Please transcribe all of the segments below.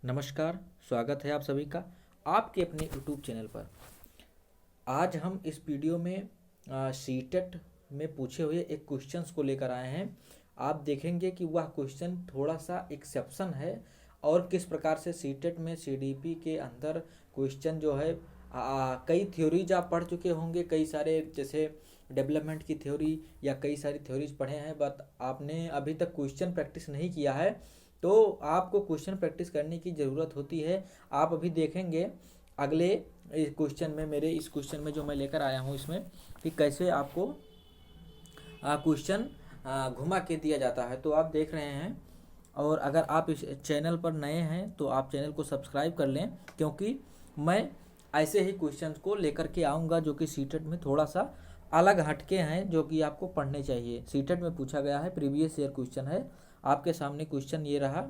नमस्कार। स्वागत है आप सभी का आपके अपने यूट्यूब चैनल पर। आज हम इस वीडियो में सीटेट में पूछे हुए एक क्वेश्चंस को लेकर आए हैं। आप देखेंगे कि वह क्वेश्चन थोड़ा सा एक्सेप्शन है और किस प्रकार से सीटेट में सीडीपी के अंदर क्वेश्चन जो है कई थ्योरीज आप पढ़ चुके होंगे, कई सारे जैसे डेवलपमेंट की थ्योरी या कई सारी थ्योरीज पढ़े हैं, बट आपने अभी तक क्वेश्चन प्रैक्टिस नहीं किया है। तो आपको क्वेश्चन प्रैक्टिस करने की ज़रूरत होती है। आप अभी देखेंगे अगले क्वेश्चन में, मेरे इस क्वेश्चन में जो मैं लेकर आया हूँ इसमें, कि कैसे आपको क्वेश्चन घुमा के दिया जाता है। तो आप देख रहे हैं, और अगर आप इस चैनल पर नए हैं तो आप चैनल को सब्सक्राइब कर लें, क्योंकि मैं ऐसे ही क्वेश्चंस को लेकर के आऊँगा जो कि सीटेट में थोड़ा सा अलग हटके हैं, जो कि आपको पढ़ने चाहिए। सीटेट में पूछा गया है, प्रीवियस ईयर क्वेश्चन है। आपके सामने क्वेश्चन ये रहा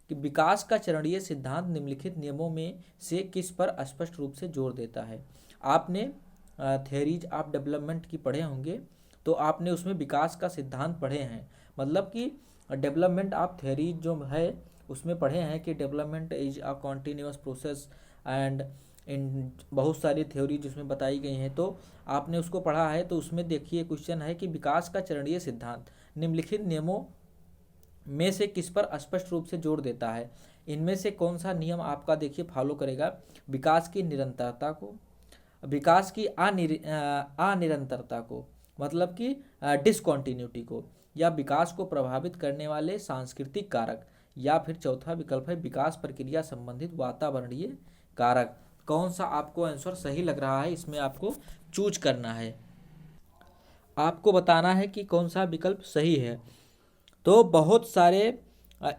कि विकास का चरणीय सिद्धांत निम्नलिखित नियमों में से किस पर स्पष्ट रूप से जोर देता है। आपने थ्योरीज ऑफ डेवलपमेंट की पढ़े होंगे, तो आपने उसमें विकास का सिद्धांत पढ़े हैं। मतलब कि डेवलपमेंट ऑफ थ्योरीज जो है उसमें पढ़े हैं कि development is a continuous process and in बहुत सारी थ्योरी जिसमें बताई गई हैं, तो आपने उसको पढ़ा है। तो उसमें देखिए क्वेश्चन है कि विकास का चरणीय सिद्धांत निम्नलिखित नियमों में से किस पर स्पष्ट रूप से जोर देता है। इनमें से कौन सा नियम आपका देखिए फॉलो करेगा विकास की निरंतरता को, विकास की अनिरंतरता को, मतलब कि डिसकॉन्टिन्यूटी को, या विकास को प्रभावित करने वाले सांस्कृतिक कारक, या फिर चौथा विकल्प है विकास प्रक्रिया संबंधित वातावरणीय कारक। कौन सा आपको आंसर सही लग रहा है, इसमें आपको चूज करना है, आपको बताना है कि कौन सा विकल्प सही है। तो बहुत सारे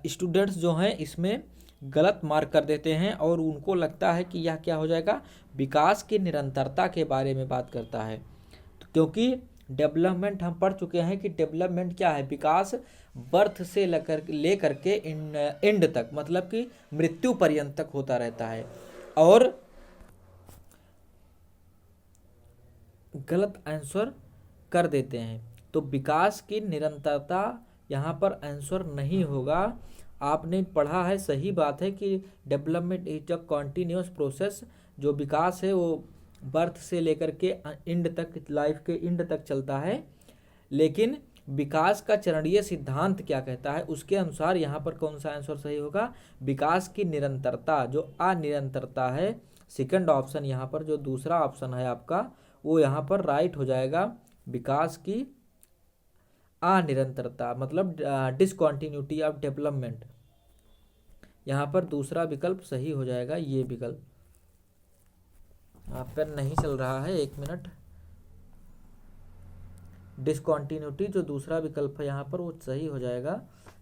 स्टूडेंट्स जो हैं इसमें गलत मार्क कर देते हैं और उनको लगता है कि यह क्या हो जाएगा, विकास की निरंतरता के बारे में बात करता है। तो क्योंकि डेवलपमेंट हम पढ़ चुके हैं कि डेवलपमेंट क्या है, विकास बर्थ से लेकर के एंड तक, मतलब कि मृत्यु पर्यंत तक होता रहता है। और गलत आंसर कर देते हैं, तो विकास की निरंतरता यहाँ पर आंसर नहीं होगा। आपने पढ़ा है, सही बात है कि development is a continuous process. जो विकास है वो बर्थ से लेकर के एंड तक, लाइफ के एंड तक चलता है। लेकिन विकास का चरणीय सिद्धांत क्या कहता है, उसके अनुसार यहाँ पर कौन सा आंसर सही होगा, विकास की निरंतरता, जो अनिरंतरता है। सेकंड ऑप्शन यहाँ पर जो दूसरा ऑप्शन है आपका, वो यहाँ पर राइट हो जाएगा। विकास की अनिरंतरता मतलब डिसकॉन्टिन्यूटी ऑफ डेवलपमेंट, यहाँ पर दूसरा विकल्प सही हो जाएगा। ये विकल्प आप पर नहीं चल रहा है, एक मिनट। डिसकॉन्टिन्यूटी जो दूसरा विकल्प है यहाँ पर, वो सही हो जाएगा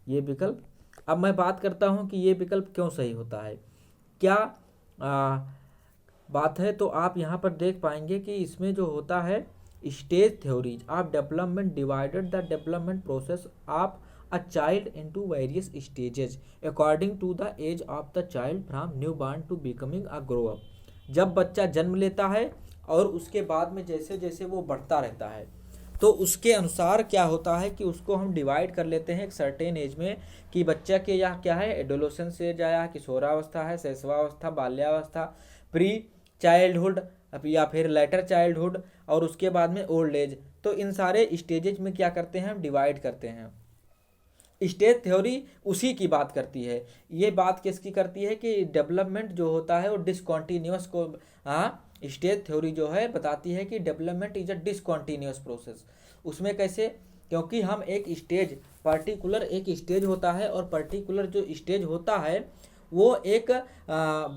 ये विकल्प। अब मैं बात करता हूँ कि ये विकल्प क्यों सही होता है, क्या बात है। तो आप यहाँ पर देख पाएंगे कि इसमें जो होता है, stage theories of development divided the development process of a child into various stages according to the age of the child from newborn to becoming a grow up. जब बच्चा जन्म लेता है और उसके बाद में जैसे जैसे वो बढ़ता रहता है, तो उसके अनुसार क्या होता है कि उसको हम डिवाइड कर लेते हैं एक सर्टेन एज में, कि बच्चा के या क्या है, एडोलेसेंस एज आया, किशोरावस्था है, शैशवावस्था, बाल्यावस्था, प्री चाइल्डहुड या फिर लेटर चाइल्डहुड, और उसके बाद में ओल्ड एज। तो इन सारे स्टेजेज में क्या करते हैं, हम डिवाइड करते हैं। स्टेज थ्योरी उसी की बात करती है। ये बात किसकी करती है कि डेवलपमेंट जो होता है वो डिसकॉन्टिन्यूअस को, स्टेज थ्योरी जो है बताती है कि development is a discontinuous process. उसमें कैसे, क्योंकि हम एक स्टेज, पर्टिकुलर एक स्टेज होता है, और पर्टिकुलर जो स्टेज होता है वो एक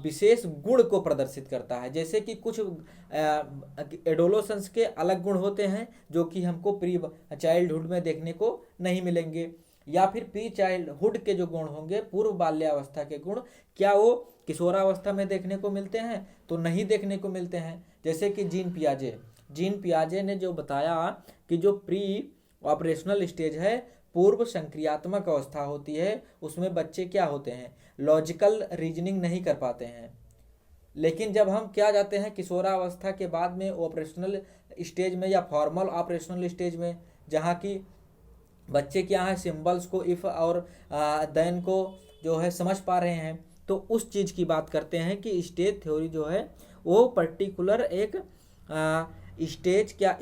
विशेष गुण को प्रदर्शित करता है। जैसे कि कुछ एडोलेसेंस के अलग गुण होते हैं जो कि हमको प्री चाइल्डहुड में देखने को नहीं मिलेंगे, या फिर प्री चाइल्डहुड के जो गुण होंगे, पूर्व बाल्यावस्था के गुण, क्या वो किशोरावस्था में देखने को मिलते हैं, तो नहीं देखने को मिलते हैं। जैसे कि जीन पियाजे ने जो बताया कि जो प्री ऑपरेशनल स्टेज है, पूर्व संक्रियात्मक अवस्था होती है, उसमें बच्चे क्या होते हैं, लॉजिकल रीजनिंग नहीं कर पाते हैं। लेकिन जब हम क्या जाते हैं किशोरावस्था के बाद में ऑपरेशनल स्टेज में या फॉर्मल ऑपरेशनल स्टेज में, जहाँ की बच्चे क्या है सिंबल्स को, इफ और देन को जो है समझ पा रहे हैं। तो उस चीज़ की बात करते हैं कि स्टेज थ्योरी जो है वो पर्टिकुलर एक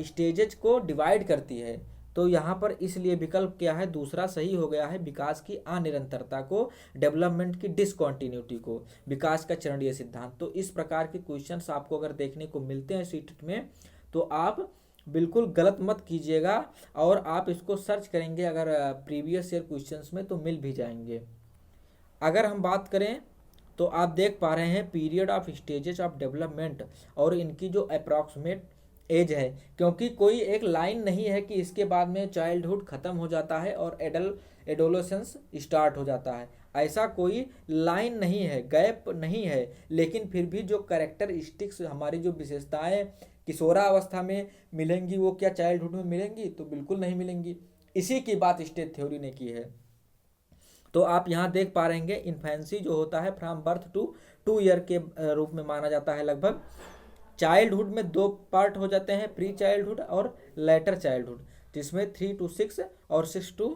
स्टेजेज को डिवाइड करती है। तो यहाँ पर इसलिए विकल्प क्या है, दूसरा सही हो गया है, विकास की अनिरंतरता को, डेवलपमेंट की डिसकॉन्टिन्यूटी को, विकास का चरणीय सिद्धांत। तो इस प्रकार के क्वेश्चंस आपको अगर देखने को मिलते हैं सीटेट में तो आप बिल्कुल गलत मत कीजिएगा, और आप इसको सर्च करेंगे अगर प्रीवियस ईयर क्वेश्चंस में तो मिल भी जाएंगे। अगर हम बात करें तो आप देख पा रहे हैं period of stages of development और इनकी जो अप्रॉक्सीमेट एज है, क्योंकि कोई एक लाइन नहीं है कि इसके बाद में चाइल्डहुड खत्म हो जाता है और एडोलेसेंस स्टार्ट हो जाता है, ऐसा कोई लाइन नहीं है, गैप नहीं है। लेकिन फिर भी जो कैरेक्टरिस्टिक्स, हमारी जो विशेषताएं किशोरावस्था में मिलेंगी वो क्या चाइल्डहुड में मिलेंगी? तो बिल्कुल नहीं मिलेंगी। इसी की बात स्टेज थ्योरी ने की है। तो आप यहाँ देख पा रहेंगे इन्फेंसी जो होता है फ्रॉम बर्थ टू 2 ईयर के रूप में माना जाता है लगभग। चाइल्डहुड में 2 पार्ट हो जाते हैं, प्री चाइल्डहुड और लेटर चाइल्डहुड, जिसमें 3 to 6 और 6 to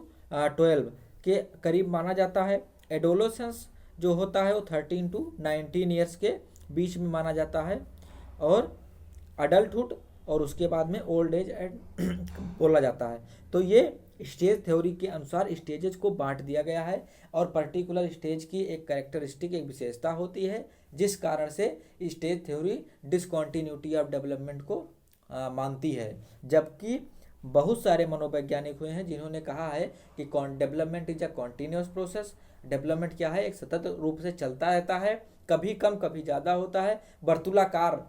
12 के करीब माना जाता है। एडोलेसेंस जो होता है वो 13 to 19 ईयर्स के बीच में माना जाता है, और अडल्टहुड और उसके बाद में ओल्ड एज बोला जाता है। तो ये स्टेज थ्योरी के अनुसार स्टेजेस को बांट दिया गया है, और पर्टिकुलर स्टेज की एक कैरेक्टरिस्टिक, एक विशेषता होती है, जिस कारण से stage theory discontinuity of development को मानती है। जबकि बहुत सारे मनोवैज्ञानिक हुए हैं जिन्होंने कहा है कि development is a continuous process. Development क्या है, एक सतत रूप से चलता रहता है, कभी कम कभी ज़्यादा होता है, वर्तुलाकार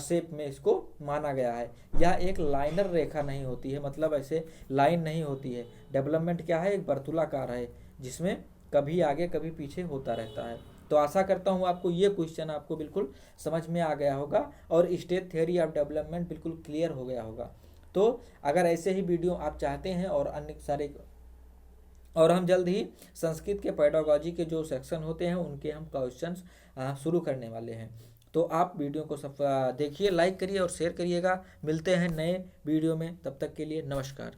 शेप में इसको माना गया है। यह एक लाइनर रेखा नहीं होती है, मतलब ऐसे लाइन नहीं होती है। डेवलपमेंट क्या है, एक वर्तुलाकार है जिसमें कभी आगे कभी पीछे होता रहता है। तो आशा करता हूँ आपको ये क्वेश्चन आपको बिल्कुल समझ में आ गया होगा और स्टेज थ्योरी ऑफ डेवलपमेंट बिल्कुल क्लियर हो गया होगा। तो अगर ऐसे ही वीडियो आप चाहते हैं और अन्य सारे, और हम जल्द ही संस्कृत के पेडागॉजी के जो सेक्शन होते हैं उनके हम क्वेश्चंस शुरू करने वाले हैं। तो आप वीडियो को सब देखिए, लाइक करिए और शेयर करिएगा। मिलते हैं नए वीडियो में, तब तक के लिए नमस्कार।